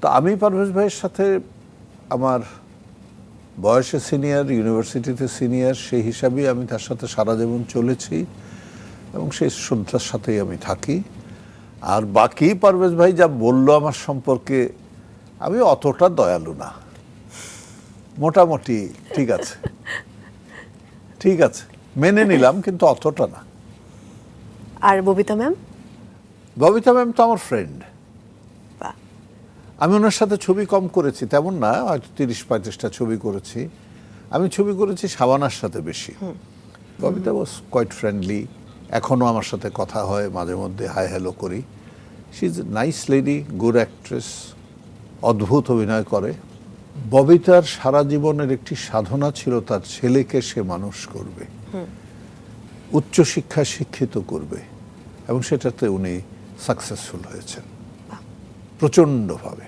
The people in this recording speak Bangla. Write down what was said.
তো আমি পারভেজ ভাইয়ের সাথে আমার বয়সে সিনিয়র, ইউনিভার্সিটিতে সিনিয়র, সেই হিসাবেই আমি তার সাথে সারা জীবন চলেছি এবং সেই শ্রদ্ধার সাথেই আমি থাকি। আর বাকি পারভেজ ভাই যা বললো আমার সম্পর্কে, আমি অতটা দয়ালু না, মোটামুটি ঠিক আছে, ঠিক আছে মেনে নিলাম, কিন্তু অতটা না। আর ববিতা ম্যাম? ববিতা ম্যাম তো আমার ফ্রেন্ড। বাহ। আমি ওনার সাথে ছবি কম করেছি তেমন না, হয়তো 30-35টা ছবি করেছি। আমি ছবি করেছি শাবানার সাথে বেশি। ববিতা ওয়াজ কোয়াইট ফ্রেন্ডলি, এখনও আমার সাথে কথা হয়, মাঝে মধ্যে হাই হ্যালো করি। She is a nice lady, good actress, অদ্ভুত অভিনয় করে। ববিতার সারা জীবনের একটি সাধনা ছিল তার ছেলেকে সে মানুষ করবে, উচ্চশিক্ষায় শিক্ষিত করবে, এবং সেটাতে উনি সাকসেসফুল হয়েছেন প্রচণ্ডভাবে।